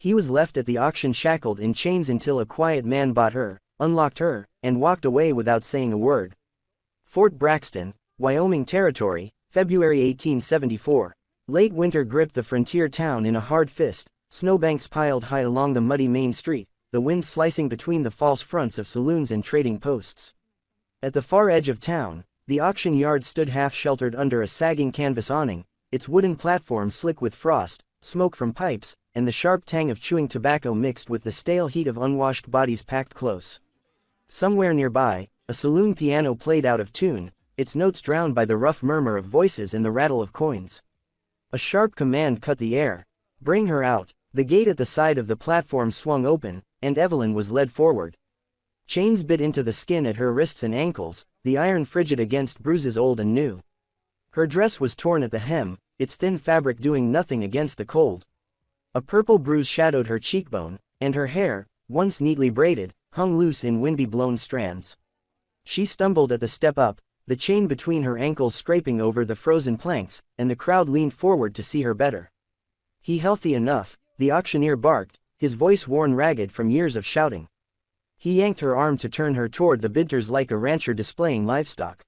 He was left at the auction shackled in chains until a quiet man bought her, unlocked her, and walked away without saying a word. Fort Braxton, Wyoming Territory, February 1874. Late winter gripped the frontier town in a hard fist, snowbanks piled high along the muddy main street, the wind slicing between the false fronts of saloons and trading posts. At the far edge of town, the auction yard stood half-sheltered under a sagging canvas awning, its wooden platform slick with frost, smoke from pipes, and the sharp tang of chewing tobacco mixed with the stale heat of unwashed bodies packed close. Somewhere nearby, a saloon piano played out of tune, its notes drowned by the rough murmur of voices and the rattle of coins. A sharp command cut the air. "Bring her out." The gate at the side of the platform swung open, and Evelyn was led forward. Chains bit into the skin at her wrists and ankles, the iron frigid against bruises old and new. Her dress was torn at the hem, its thin fabric doing nothing against the cold. A purple bruise shadowed her cheekbone, and her hair, once neatly braided, hung loose in wind-blown strands. She stumbled at the step up, the chain between her ankles scraping over the frozen planks, and the crowd leaned forward to see her better. "He healthy enough," the auctioneer barked, his voice worn ragged from years of shouting. He yanked her arm to turn her toward the bidders like a rancher displaying livestock.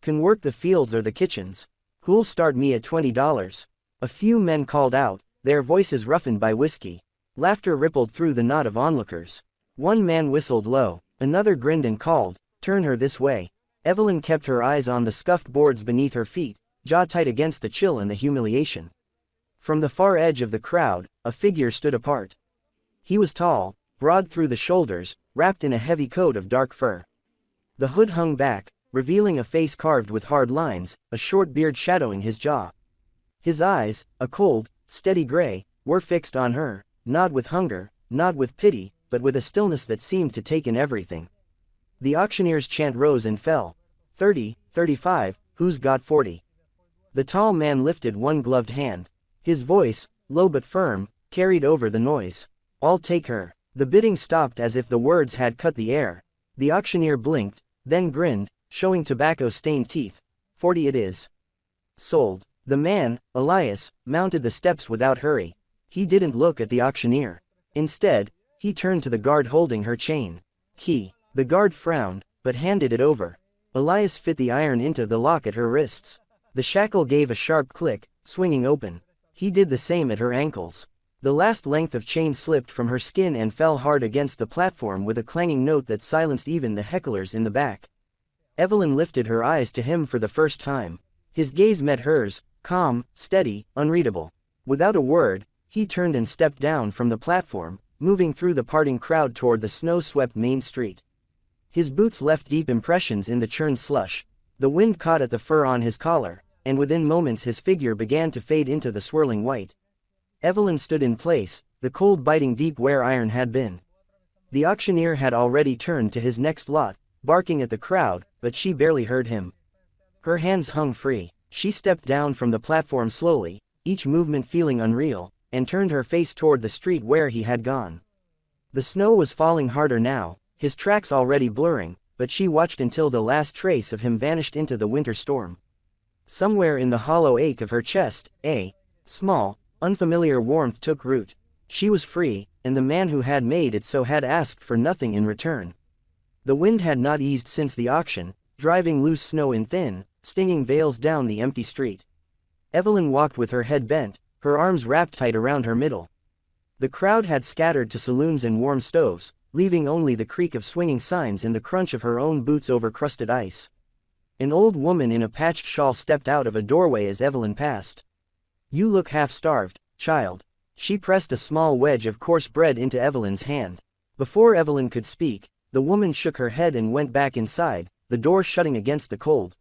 "Can work the fields or the kitchens. Who'll start me at $20? A few men called out, their voices roughened by whiskey. Laughter rippled through the knot of onlookers. One man whistled low, another grinned and called, "Turn her this way." Evelyn kept her eyes on the scuffed boards beneath her feet, jaw tight against the chill and the humiliation. From the far edge of the crowd, a figure stood apart. He was tall, broad through the shoulders, wrapped in a heavy coat of dark fur. The hood hung back, revealing a face carved with hard lines, a short beard shadowing his jaw. His eyes, a cold, steady gray, were fixed on her, not with hunger, not with pity, but with a stillness that seemed to take in everything. The auctioneer's chant rose and fell. 30, 35, who's got 40? The tall man lifted one gloved hand. His voice, low but firm, carried over the noise. "I'll take her." The bidding stopped as if the words had cut the air. The auctioneer blinked, then grinned, showing tobacco-stained teeth. 40 it is. Sold. The man, Elias, mounted the steps without hurry. He didn't look at the auctioneer. Instead, he turned to the guard holding her chain. "Key." The guard frowned, but handed it over. Elias fit the iron into the lock at her wrists. The shackle gave a sharp click, swinging open. He did the same at her ankles. The last length of chain slipped from her skin and fell hard against the platform with a clanging note that silenced even the hecklers in the back. Evelyn lifted her eyes to him for the first time. His gaze met hers, calm, steady, unreadable. Without a word, he turned and stepped down from the platform, moving through the parting crowd toward the snow-swept main street. His boots left deep impressions in the churned slush. The wind caught at the fur on his collar, and within moments his figure began to fade into the swirling white. Evelyn stood in place, the cold biting deep where iron had been. The auctioneer had already turned to his next lot, barking at the crowd, but she barely heard him. Her hands hung free. She stepped down from the platform slowly, each movement feeling unreal, and turned her face toward the street where he had gone. The snow was falling harder now, his tracks already blurring, but she watched until the last trace of him vanished into the winter storm. Somewhere in the hollow ache of her chest, a small, unfamiliar warmth took root. She was free, and the man who had made it so had asked for nothing in return. The wind had not eased since the auction, driving loose snow in thin, stinging veils down the empty street. Evelyn walked with her head bent, her arms wrapped tight around her middle. The crowd had scattered to saloons and warm stoves, leaving only the creak of swinging signs and the crunch of her own boots over crusted ice. An old woman in a patched shawl stepped out of a doorway as Evelyn passed. "You look half-starved, child." She pressed a small wedge of coarse bread into Evelyn's hand. Before Evelyn could speak, the woman shook her head and went back inside, the door shutting against the cold.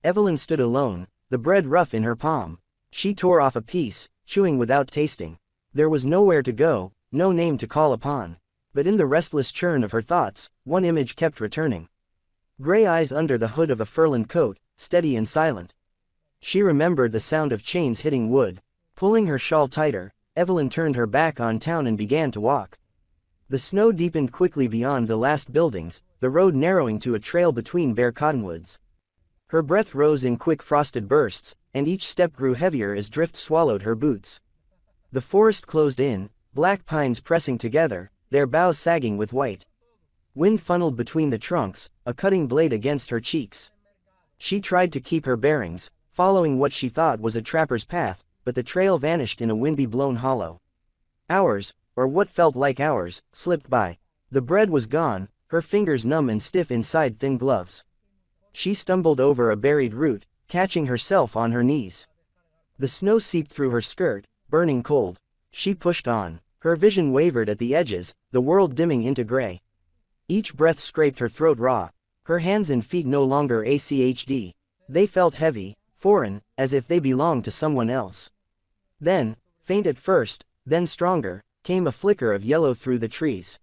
Evelyn stood alone, the bread rough in her palm. She tore off a piece, chewing without tasting. There was nowhere to go, no name to call upon. But in the restless churn of her thoughts, one image kept returning. Gray eyes under the hood of a furlined coat, steady and silent. She remembered the sound of chains hitting wood. Pulling her shawl tighter, Evelyn turned her back on town and began to walk. The snow deepened quickly beyond the last buildings, the road narrowing to a trail between bare cottonwoods. Her breath rose in quick frosted bursts, and each step grew heavier as drift swallowed her boots. The forest closed in, black pines pressing together, their boughs sagging with white. Wind funneled between the trunks, a cutting blade against her cheeks. She tried to keep her bearings, following what she thought was a trapper's path, but the trail vanished in a windy-blown hollow. Hours, or what felt like hours, slipped by. The bread was gone, her fingers numb and stiff inside thin gloves. She stumbled over a buried root, catching herself on her knees. The snow seeped through her skirt, burning cold. She pushed on. Her vision wavered at the edges, the world dimming into gray. Each breath scraped her throat raw. Her hands and feet no longer ACHD. They felt heavy, foreign, as if they belonged to someone else. Then, faint at first, then stronger, came a flicker of yellow through the trees.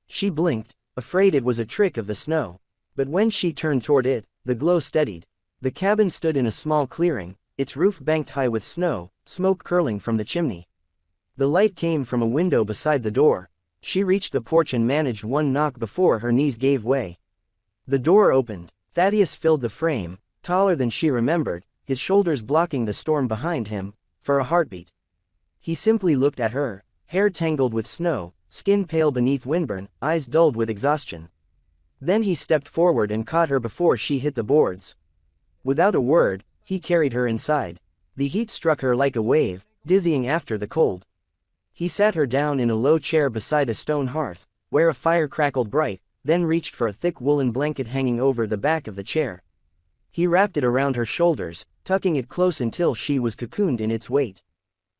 She blinked, afraid it was a trick of the snow. But when she turned toward it, the glow steadied. The cabin stood in a small clearing, its roof banked high with snow, smoke curling from the chimney. The light came from a window beside the door. She reached the porch and managed one knock before her knees gave way. The door opened. Thaddeus filled the frame, taller than she remembered, his shoulders blocking the storm behind him, for a heartbeat. He simply looked at her, hair tangled with snow, skin pale beneath windburn, eyes dulled with exhaustion. Then he stepped forward and caught her before she hit the boards. Without a word, he carried her inside. The heat struck her like a wave, dizzying after the cold. He sat her down in a low chair beside a stone hearth, where a fire crackled bright, then reached for a thick woolen blanket hanging over the back of the chair. He wrapped it around her shoulders, tucking it close until she was cocooned in its weight.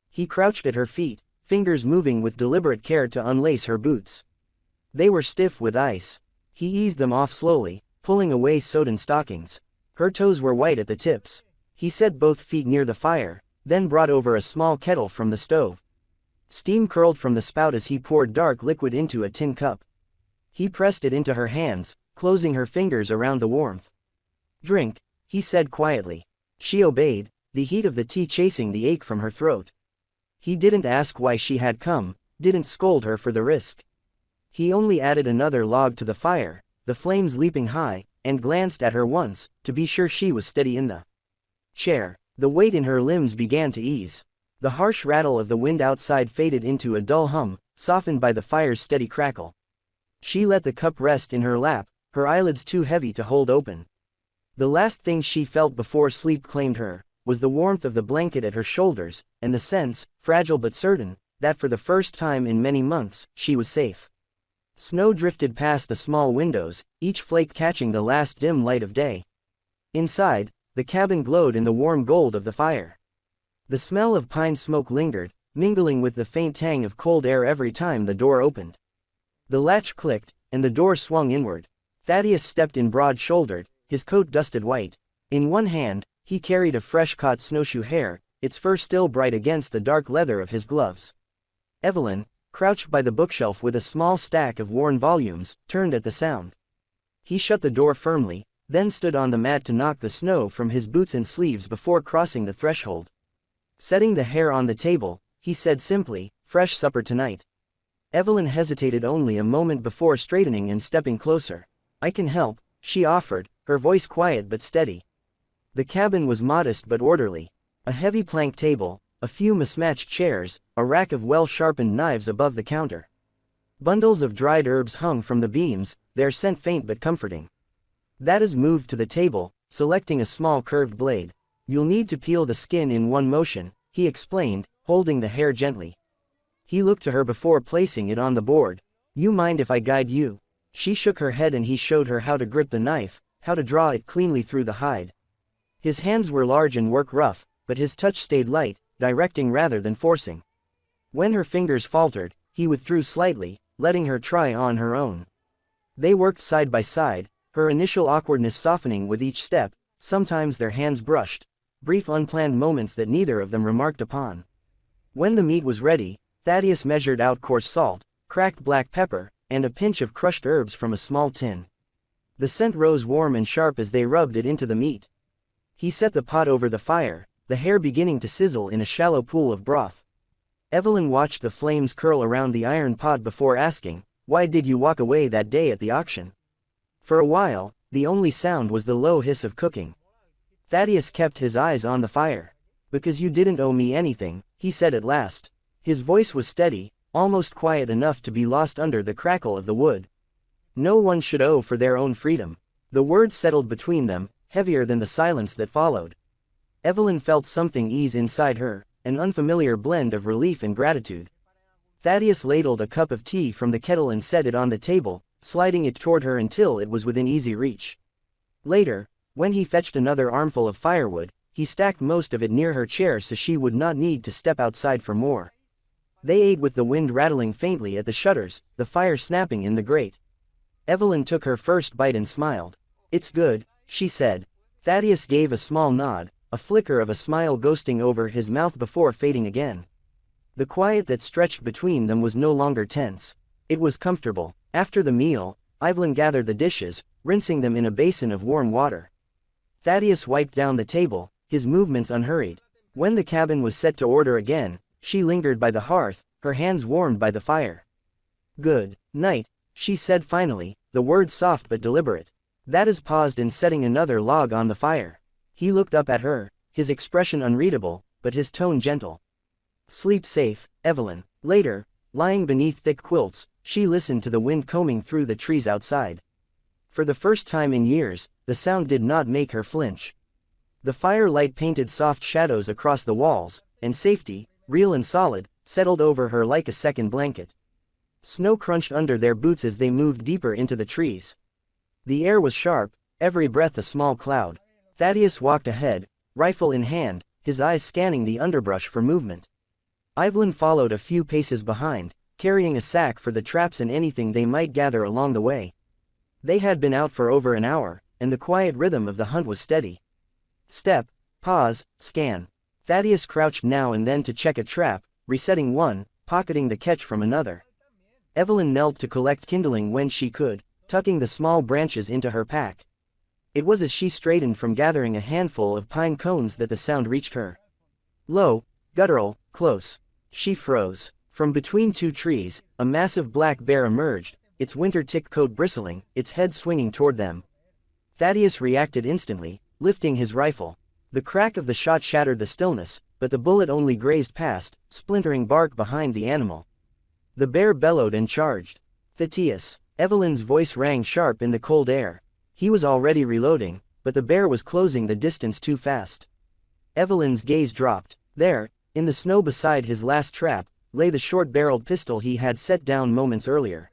He crouched at her feet, fingers moving with deliberate care to unlace her boots. They were stiff with ice. He eased them off slowly, pulling away sodden stockings. Her toes were white at the tips. He set both feet near the fire, then brought over a small kettle from the stove. Steam curled from the spout as he poured dark liquid into a tin cup. He pressed it into her hands, closing her fingers around the warmth. "Drink," he said quietly. She obeyed, the heat of the tea chasing the ache from her throat. He didn't ask why she had come, didn't scold her for the risk. He only added another log to the fire, the flames leaping high, and glanced at her once, to be sure she was steady in the chair. The weight in her limbs began to ease. The harsh rattle of the wind outside faded into a dull hum, softened by the fire's steady crackle. She let the cup rest in her lap, her eyelids too heavy to hold open. The last thing she felt before sleep claimed her, was the warmth of the blanket at her shoulders, and the sense, fragile but certain, that for the first time in many months, she was safe. Snow drifted past the small windows, each flake catching the last dim light of day. Inside, the cabin glowed in the warm gold of the fire. The smell of pine smoke lingered, mingling with the faint tang of cold air every time the door opened. The latch clicked, and the door swung inward. Thaddeus stepped in broad-shouldered, his coat dusted white. In one hand, he carried a fresh-caught snowshoe hare, its fur still bright against the dark leather of his gloves. Evelyn, crouched by the bookshelf with a small stack of worn volumes, turned at the sound. He shut the door firmly, then stood on the mat to knock the snow from his boots and sleeves before crossing the threshold. Setting the hare on the table, he said simply, "Fresh supper tonight." Evelyn hesitated only a moment before straightening and stepping closer. "I can help," she offered, her voice quiet but steady. The cabin was modest but orderly. A heavy plank table, a few mismatched chairs, a rack of well-sharpened knives above the counter. Bundles of dried herbs hung from the beams, their scent faint but comforting. Thaddeus moved to the table, selecting a small curved blade. "You'll need to peel the skin in one motion," he explained, holding the hare gently. He looked to her before placing it on the board. "You mind if I guide you?" She shook her head and he showed her how to grip the knife, how to draw it cleanly through the hide. His hands were large and work rough, but his touch stayed light, directing rather than forcing. When her fingers faltered, he withdrew slightly, letting her try on her own. They worked side by side, her initial awkwardness softening with each step. Sometimes their hands brushed, brief unplanned moments that neither of them remarked upon. When the meat was ready, Thaddeus measured out coarse salt, cracked black pepper, and a pinch of crushed herbs from a small tin. The scent rose warm and sharp as they rubbed it into the meat. He set the pot over the fire, the hare beginning to sizzle in a shallow pool of broth. Evelyn watched the flames curl around the iron pot before asking, "Why did you walk away that day at the auction?" For a while, the only sound was the low hiss of cooking. Thaddeus kept his eyes on the fire. "Because you didn't owe me anything," he said at last. His voice was steady, almost quiet enough to be lost under the crackle of the wood. No one should owe for their own freedom. The words settled between them, heavier than the silence that followed. Evelyn felt something ease inside her, an unfamiliar blend of relief and gratitude. Thaddeus ladled a cup of tea from the kettle and set it on the table, sliding it toward her until it was within easy reach. Later, when he fetched another armful of firewood, he stacked most of it near her chair so she would not need to step outside for more. They ate with the wind rattling faintly at the shutters, the fire snapping in the grate. Evelyn took her first bite and smiled. "It's good," she said. Thaddeus gave a small nod, a flicker of a smile ghosting over his mouth before fading again. The quiet that stretched between them was no longer tense. It was comfortable. After the meal, Evelyn gathered the dishes, rinsing them in a basin of warm water. Thaddeus wiped down the table, his movements unhurried. When the cabin was set to order again, she lingered by the hearth, her hands warmed by the fire. "Good night," she said finally, the words soft but deliberate. Thaddeus paused in setting another log on the fire. He looked up at her, his expression unreadable, but his tone gentle. "Sleep safe, Evelyn." Later, lying beneath thick quilts, she listened to the wind combing through the trees outside. For the first time in years, the sound did not make her flinch. The firelight painted soft shadows across the walls, and safety, real and solid, settled over her like a second blanket. Snow crunched under their boots as they moved deeper into the trees. The air was sharp, every breath a small cloud. Thaddeus walked ahead, rifle in hand, his eyes scanning the underbrush for movement. Evelyn followed a few paces behind, carrying a sack for the traps and anything they might gather along the way. They had been out for over an hour, and the quiet rhythm of the hunt was steady. Step, pause, scan. Thaddeus crouched now and then to check a trap, resetting one, pocketing the catch from another. Evelyn knelt to collect kindling when she could, tucking the small branches into her pack. It was as she straightened from gathering a handful of pine cones that the sound reached her. Low, guttural, close. She froze. From between two trees, a massive black bear emerged, its winter tick coat bristling, its head swinging toward them. Thaddeus reacted instantly, lifting his rifle. The crack of the shot shattered the stillness, but the bullet only grazed past, splintering bark behind the animal. The bear bellowed and charged. "Thaddeus!" Evelyn's voice rang sharp in the cold air. He was already reloading, but the bear was closing the distance too fast. Evelyn's gaze dropped. There, in the snow beside his last trap, lay the short-barreled pistol he had set down moments earlier.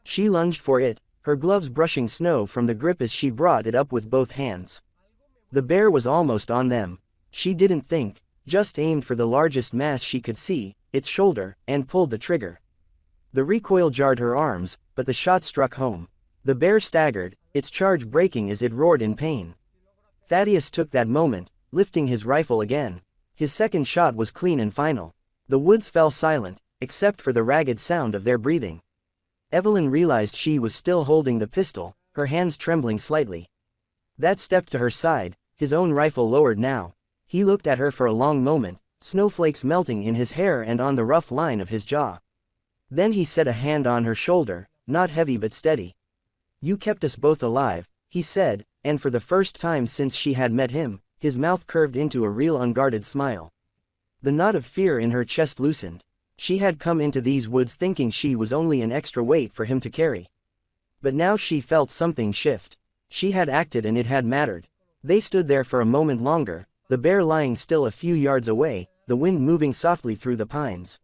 She lunged for it, her gloves brushing snow from the grip as she brought it up with both hands. The bear was almost on them. She didn't think, just aimed for the largest mass she could see, its shoulder, and pulled the trigger. The recoil jarred her arms, but the shot struck home. The bear staggered, its charge breaking as it roared in pain. Thaddeus took that moment, lifting his rifle again. His second shot was clean and final. The woods fell silent, except for the ragged sound of their breathing. Evelyn realized she was still holding the pistol, her hands trembling slightly. Thad stepped to her side, his own rifle lowered now. He looked at her for a long moment, snowflakes melting in his hair and on the rough line of his jaw. Then he set a hand on her shoulder, not heavy but steady. "You kept us both alive," he said, and for the first time since she had met him, his mouth curved into a real unguarded smile. The knot of fear in her chest loosened. She had come into these woods thinking she was only an extra weight for him to carry. But now she felt something shift. She had acted and it had mattered. They stood there for a moment longer, the bear lying still a few yards away, the wind moving softly through the pines.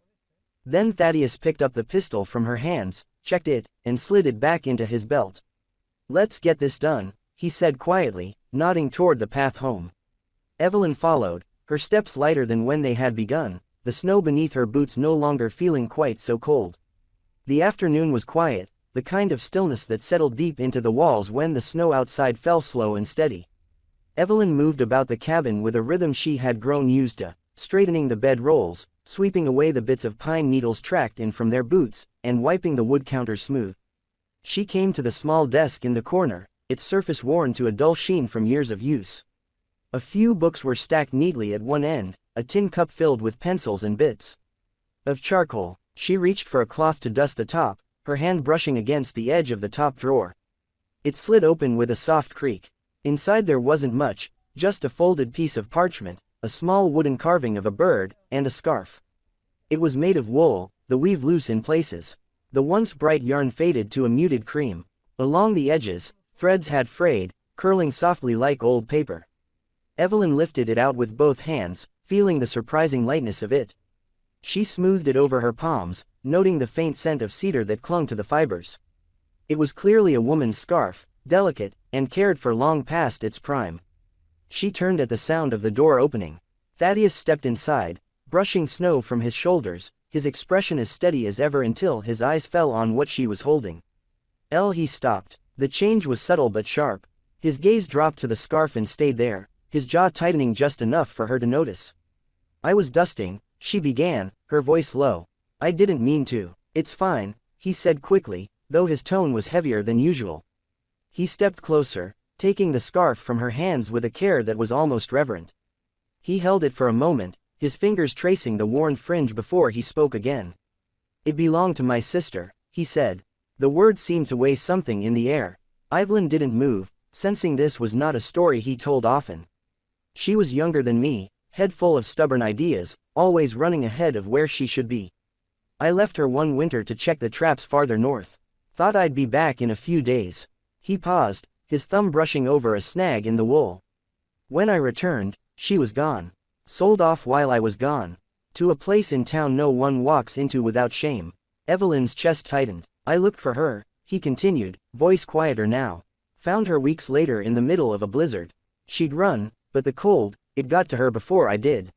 Then Thaddeus picked up the pistol from her hands, checked it, and slid it back into his belt. "Let's get this done," he said quietly, nodding toward the path home. Evelyn followed, her steps lighter than when they had begun, the snow beneath her boots no longer feeling quite so cold. The afternoon was quiet, the kind of stillness that settled deep into the walls when the snow outside fell slow and steady. Evelyn moved about the cabin with a rhythm she had grown used to, straightening the bed rolls, sweeping away the bits of pine needles tracked in from their boots, and wiping the wood counters smooth. She came to the small desk in the corner, its surface worn to a dull sheen from years of use. A few books were stacked neatly at one end, a tin cup filled with pencils and bits of charcoal. She reached for a cloth to dust the top, her hand brushing against the edge of the top drawer. It slid open with a soft creak. Inside there wasn't much, just a folded piece of parchment, a small wooden carving of a bird, and a scarf. It was made of wool, the weave loose in places. The once bright yarn faded to a muted cream. Along the edges, threads had frayed, curling softly like old paper. Evelyn lifted it out with both hands, feeling the surprising lightness of it. She smoothed it over her palms, noting the faint scent of cedar that clung to the fibers. It was clearly a woman's scarf, delicate, and cared for long past its prime. She turned at the sound of the door opening. Thaddeus stepped inside, brushing snow from his shoulders, his expression as steady as ever until his eyes fell on what she was holding. He stopped. The change was subtle but sharp. His gaze dropped to the scarf and stayed there, his jaw tightening just enough for her to notice. "I was dusting," she began, her voice low. "I didn't mean to." "It's fine," he said quickly, though his tone was heavier than usual. He stepped closer, taking the scarf from her hands with a care that was almost reverent. He held it for a moment, his fingers tracing the worn fringe before he spoke again. "It belonged to my sister," he said. The words seemed to weigh something in the air. Evelyn didn't move, sensing this was not a story he told often. "She was younger than me, head full of stubborn ideas, always running ahead of where she should be. I left her one winter to check the traps farther north. Thought I'd be back in a few days." He paused, his thumb brushing over a snag in the wool. "When I returned, she was gone. Sold off while I was gone. To a place in town no one walks into without shame." Evelyn's chest tightened. "I looked for her," he continued, voice quieter now. "Found her weeks later in the middle of a blizzard. She'd run, but the cold, it got to her before I did."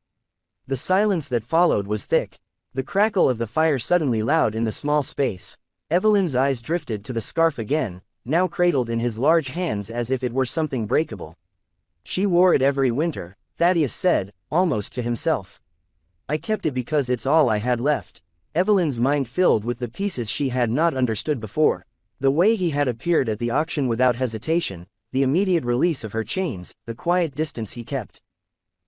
The silence that followed was thick. The crackle of the fire suddenly loud in the small space. Evelyn's eyes drifted to the scarf again, now cradled in his large hands as if it were something breakable. "She wore it every winter," Thaddeus said, almost to himself. "I kept it because it's all I had left." Evelyn's mind filled with the pieces she had not understood before. The way he had appeared at the auction without hesitation, the immediate release of her chains, the quiet distance he kept.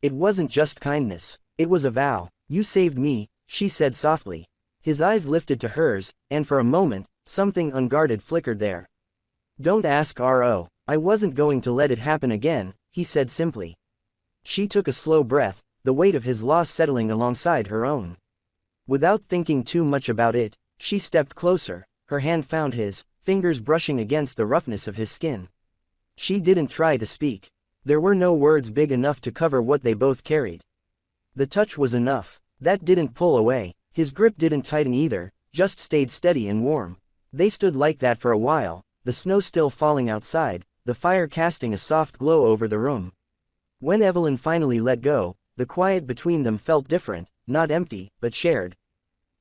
It wasn't just kindness, it was a vow. "You saved me," she said softly. His eyes lifted to hers, and for a moment, something unguarded flickered there. "Don't ask R.O. I wasn't going to let it happen again," he said simply. She took a slow breath, the weight of his loss settling alongside her own. Without thinking too much about it, she stepped closer, her hand found his, fingers brushing against the roughness of his skin. She didn't try to speak. There were no words big enough to cover what they both carried. The touch was enough. That didn't pull away, his grip didn't tighten either, just stayed steady and warm. They stood like that for a while, the snow still falling outside, the fire casting a soft glow over the room. When Evelyn finally let go, the quiet between them felt different, not empty, but shared.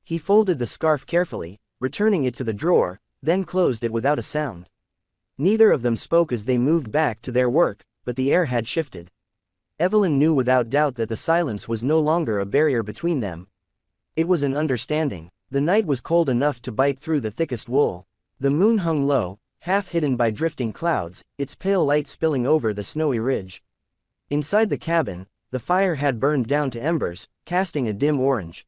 He folded the scarf carefully, returning it to the drawer, then closed it without a sound. Neither of them spoke as they moved back to their work, but the air had shifted. Evelyn knew without doubt that the silence was no longer a barrier between them. It was an understanding. The night was cold enough to bite through the thickest wool. The moon hung low, half hidden by drifting clouds, its pale light spilling over the snowy ridge. Inside the cabin, the fire had burned down to embers, casting a dim orange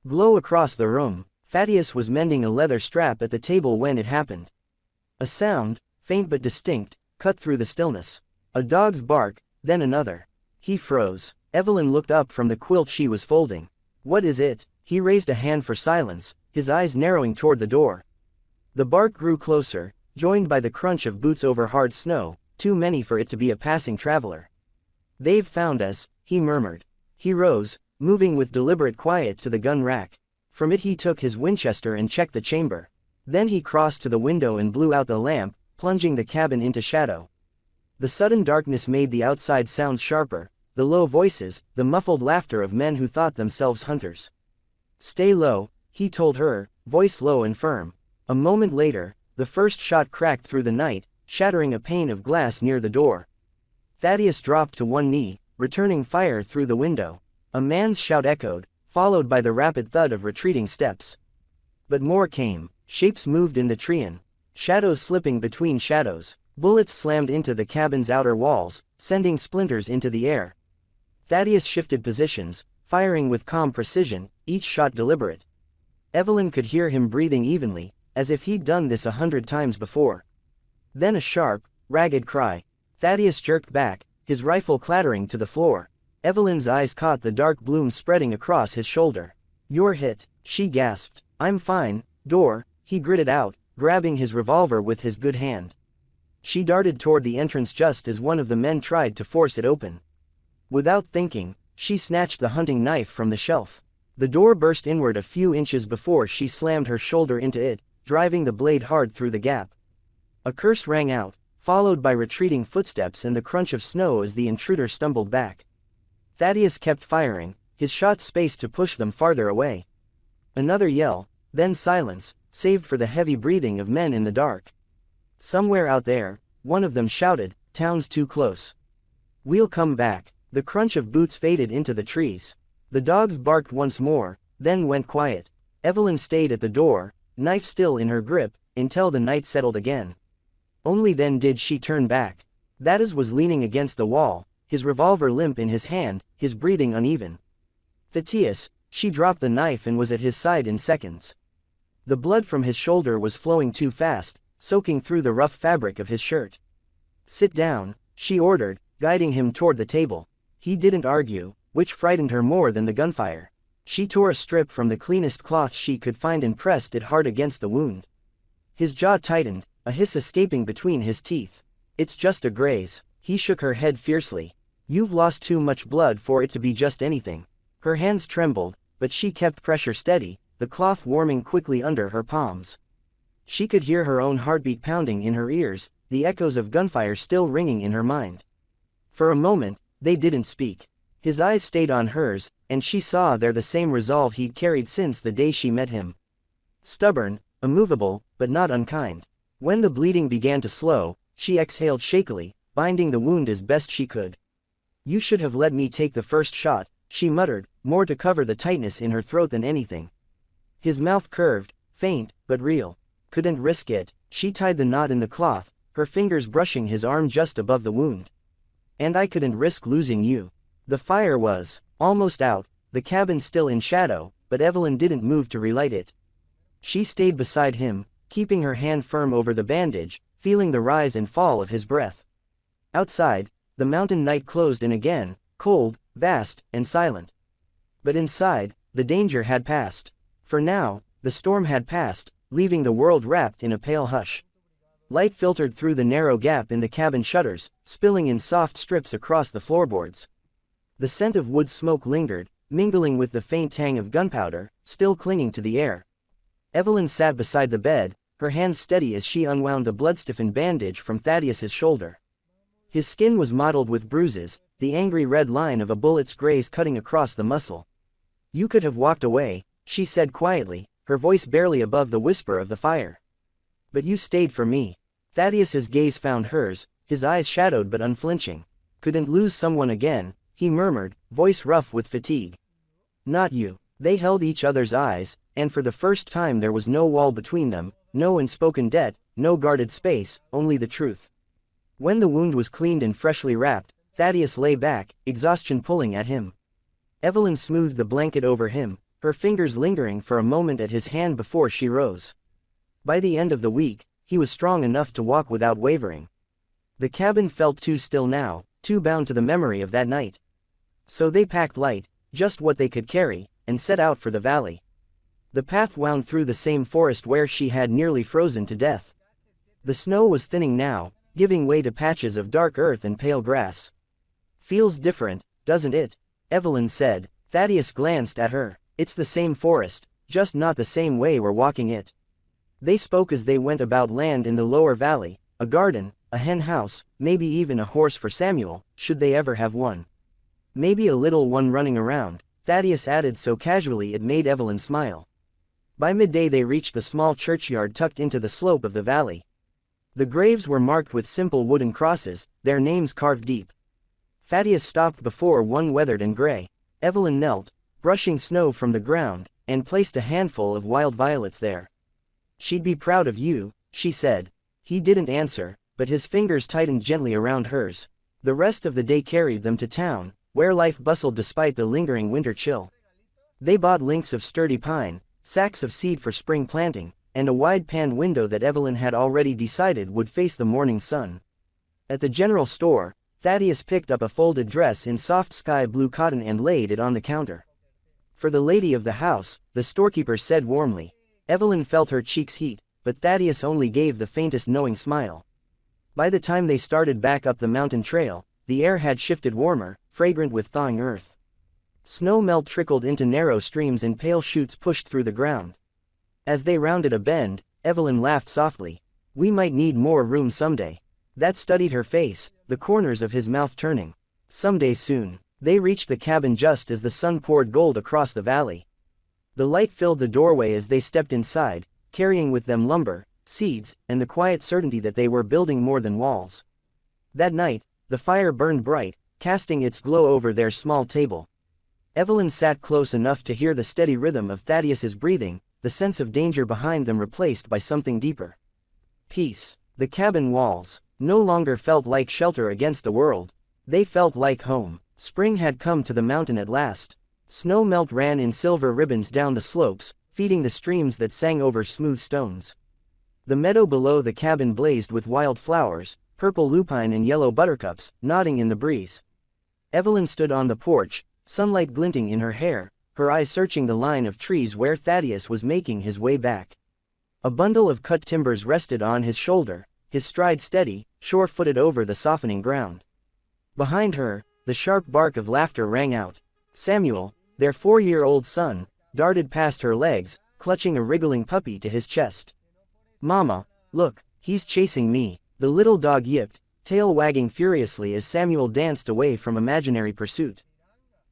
glow across the room. Thaddeus was mending a leather strap at the table when it happened. A sound, faint but distinct, cut through the stillness. A dog's bark, then another. He froze. Evelyn looked up from the quilt she was folding. "What is it?" He raised a hand for silence, his eyes narrowing toward the door. The bark grew closer, joined by the crunch of boots over hard snow, too many for it to be a passing traveler. "They've found us," he murmured. He rose, moving with deliberate quiet to the gun rack. From it he took his Winchester and checked the chamber. Then he crossed to the window and blew out the lamp, plunging the cabin into shadow. The sudden darkness made the outside sounds sharper, the low voices, the muffled laughter of men who thought themselves hunters. "Stay low," he told her, voice low and firm. A moment later, the first shot cracked through the night, shattering a pane of glass near the door. Thaddeus dropped to one knee, returning fire through the window. A man's shout echoed, followed by the rapid thud of retreating steps. But more came. Shapes moved in the trean. Shadows slipping between shadows. Bullets slammed into the cabin's outer walls, sending splinters into the air. Thaddeus shifted positions, firing with calm precision, each shot deliberate. Evelyn could hear him breathing evenly, as if he'd done this 100 times before. Then a sharp, ragged cry. Thaddeus jerked back, his rifle clattering to the floor. Evelyn's eyes caught the dark bloom spreading across his shoulder. "You're hit," she gasped. "I'm fine, door," he gritted out, grabbing his revolver with his good hand. She darted toward the entrance just as one of the men tried to force it open. Without thinking, she snatched the hunting knife from the shelf. The door burst inward a few inches before she slammed her shoulder into it, driving the blade hard through the gap. A curse rang out, followed by retreating footsteps and the crunch of snow as the intruder stumbled back. Thaddeus kept firing, his shots spaced to push them farther away. Another yell, then silence, saved for the heavy breathing of men in the dark. Somewhere out there, one of them shouted, "Town's too close. We'll come back." The crunch of boots faded into the trees. The dogs barked once more, then went quiet. Evelyn stayed at the door, knife still in her grip, until the night settled again. Only then did she turn back. Thaddeus was leaning against the wall, his revolver limp in his hand, his breathing uneven. Thaddeus, she dropped the knife and was at his side in seconds. The blood from his shoulder was flowing too fast, soaking through the rough fabric of his shirt. "Sit down," she ordered, guiding him toward the table. He didn't argue, which frightened her more than the gunfire. She tore a strip from the cleanest cloth she could find and pressed it hard against the wound. His jaw tightened, a hiss escaping between his teeth. "It's just a graze." He shook her head fiercely. "You've lost too much blood for it to be just anything." Her hands trembled, but she kept pressure steady, the cloth warming quickly under her palms. She could hear her own heartbeat pounding in her ears, the echoes of gunfire still ringing in her mind. For a moment, they didn't speak. His eyes stayed on hers, and she saw there the same resolve he'd carried since the day she met him. Stubborn, immovable, but not unkind. When the bleeding began to slow, she exhaled shakily, binding the wound as best she could. "You should have let me take the first shot," she muttered, more to cover the tightness in her throat than anything. His mouth curved, faint, but real. "Couldn't risk it." She tied the knot in the cloth, her fingers brushing his arm just above the wound. "And I couldn't risk losing you." The fire was almost out, the cabin still in shadow, but Evelyn didn't move to relight it. She stayed beside him, keeping her hand firm over the bandage, feeling the rise and fall of his breath. Outside, the mountain night closed in again, cold, vast, and silent. But inside, the danger had passed. For now, the storm had passed, leaving the world wrapped in a pale hush. Light filtered through the narrow gap in the cabin shutters, spilling in soft strips across the floorboards. The scent of wood smoke lingered, mingling with the faint tang of gunpowder, still clinging to the air. Evelyn sat beside the bed, her hand steady as she unwound the blood-stiffened bandage from Thaddeus's shoulder. His skin was mottled with bruises, the angry red line of a bullet's graze cutting across the muscle. "You could have walked away," she said quietly, her voice barely above the whisper of the fire. "But you stayed for me." Thaddeus's gaze found hers, his eyes shadowed but unflinching. "Couldn't lose someone again," he murmured, voice rough with fatigue. "Not you." They held each other's eyes, and for the first time there was no wall between them, no unspoken debt, no guarded space, only the truth. When the wound was cleaned and freshly wrapped, Thaddeus lay back, exhaustion pulling at him. Evelyn smoothed the blanket over him, her fingers lingering for a moment at his hand before she rose. By the end of the week, he was strong enough to walk without wavering. The cabin felt too still now, too bound to the memory of that night. So they packed light, just what they could carry, and set out for the valley. The path wound through the same forest where she had nearly frozen to death. The snow was thinning now, giving way to patches of dark earth and pale grass. "Feels different, doesn't it?" Evelyn said. Thaddeus glanced at her. "It's the same forest, just not the same way we're walking it." They spoke as they went about land in the lower valley, a garden, a hen house, maybe even a horse for Samuel, should they ever have one. Maybe a little one running around, Thaddeus added so casually it made Evelyn smile. By midday they reached the small churchyard tucked into the slope of the valley. The graves were marked with simple wooden crosses, their names carved deep. Thaddeus stopped before one weathered and gray. Evelyn knelt, brushing snow from the ground, and placed a handful of wild violets there. "She'd be proud of you," she said. He didn't answer, but his fingers tightened gently around hers. The rest of the day carried them to town, where life bustled despite the lingering winter chill. They bought links of sturdy pine, sacks of seed for spring planting, and a wide pan window that Evelyn had already decided would face the morning sun. At the general store, Thaddeus picked up a folded dress in soft sky blue cotton and laid it on the counter. For the lady of the house, the storekeeper said warmly. Evelyn felt her cheeks heat, but Thaddeus only gave the faintest knowing smile. By the time they started back up the mountain trail, the air had shifted warmer, fragrant with thawing earth. Snow melt trickled into narrow streams and pale shoots pushed through the ground. As they rounded a bend, Evelyn laughed softly. We might need more room someday. That studied her face, the corners of his mouth turning. Someday soon. They reached the cabin just as the sun poured gold across the valley. The light filled the doorway as they stepped inside, carrying with them lumber, seeds, and the quiet certainty that they were building more than walls. That night, the fire burned bright, casting its glow over their small table. Evelyn sat close enough to hear the steady rhythm of Thaddeus's breathing, the sense of danger behind them replaced by something deeper. Peace. The cabin walls no longer felt like shelter against the world. They felt like home. Spring had come to the mountain at last. Snow melt ran in silver ribbons down the slopes, feeding the streams that sang over smooth stones. The meadow below the cabin blazed with wild flowers, purple lupine and yellow buttercups, nodding in the breeze. Evelyn stood on the porch, sunlight glinting in her hair, her eyes searching the line of trees where Thaddeus was making his way back. A bundle of cut timbers rested on his shoulder, his stride steady, sure-footed over the softening ground. Behind her, the sharp bark of laughter rang out. Samuel, their 4-year-old son, darted past her legs, clutching a wriggling puppy to his chest. "Mama, look, he's chasing me," the little dog yipped, tail wagging furiously as Samuel danced away from imaginary pursuit.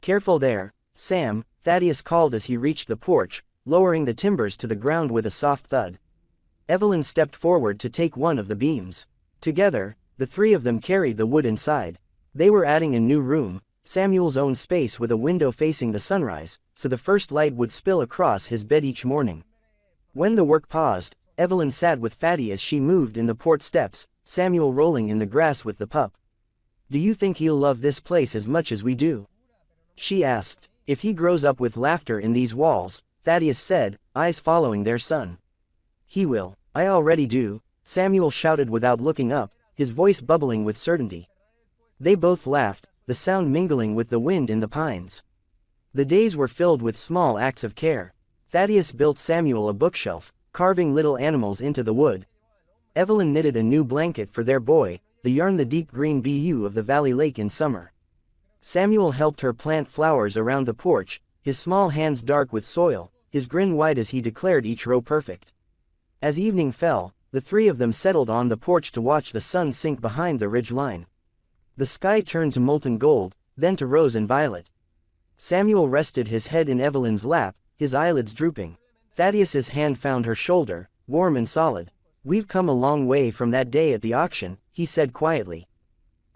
"Careful there, Sam," Thaddeus called as he reached the porch, lowering the timbers to the ground with a soft thud. Evelyn stepped forward to take one of the beams. Together, the three of them carried the wood inside. They were adding a new room, Samuel's own space with a window facing the sunrise, so the first light would spill across his bed each morning. When the work paused, Evelyn sat with Fatty as she moved in the porch steps, Samuel rolling in the grass with the pup. "Do you think he'll love this place as much as we do?" she asked. "If he grows up with laughter in these walls," Thaddeus said, eyes following their son. "He will. I already do," Samuel shouted without looking up, his voice bubbling with certainty. They both laughed, the sound mingling with the wind in the pines. The days were filled with small acts of care. Thaddeus built Samuel a bookshelf, carving little animals into the wood. Evelyn knitted a new blanket for their boy, the yarn the deep green BU of the valley lake in summer. Samuel helped her plant flowers around the porch, his small hands dark with soil, his grin wide as he declared each row perfect. As evening fell, the three of them settled on the porch to watch the sun sink behind the ridge line. The sky turned to molten gold, then to rose and violet. Samuel rested his head in Evelyn's lap, his eyelids drooping. Thaddeus's hand found her shoulder, warm and solid. "We've come a long way from that day at the auction," he said quietly.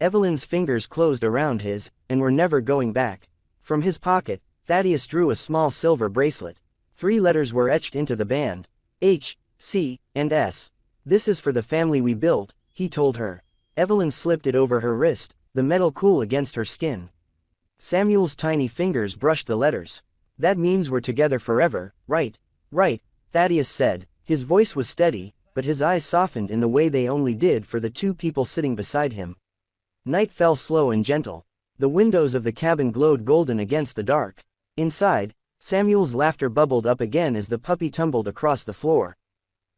Evelyn's fingers closed around his, and were never going back. From his pocket, Thaddeus drew a small silver bracelet. 3 letters were etched into the band. H, C, and S. "This is for the family we built," he told her. Evelyn slipped it over her wrist, the metal cool against her skin. Samuel's tiny fingers brushed the letters. "That means we're together forever, right?" "Right," Thaddeus said. His voice was steady, but his eyes softened in the way they only did for the 2 people sitting beside him. Night fell slow and gentle. The windows of the cabin glowed golden against the dark. Inside, Samuel's laughter bubbled up again as the puppy tumbled across the floor.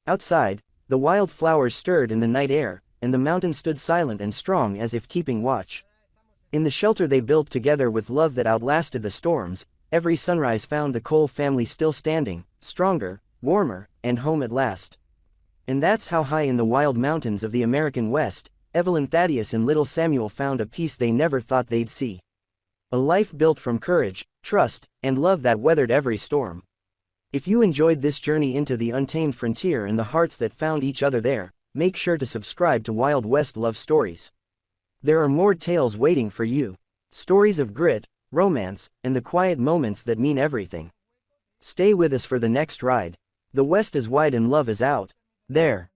Outside, the wild flowers stirred in the night air, and the mountain stood silent and strong as if keeping watch. In the shelter they built together with love that outlasted the storms, every sunrise found the Cole family still standing, stronger, warmer, and home at last. And that's how high in the wild mountains of the American West, Evelyn, Thaddeus and little Samuel found a peace they never thought they'd see. A life built from courage, trust, and love that weathered every storm. If you enjoyed this journey into the untamed frontier and the hearts that found each other there, make sure to subscribe to Wild West Love Stories. There are more tales waiting for you. Stories of grit, romance, and the quiet moments that mean everything. Stay with us for the next ride. The West is wide and love is out there.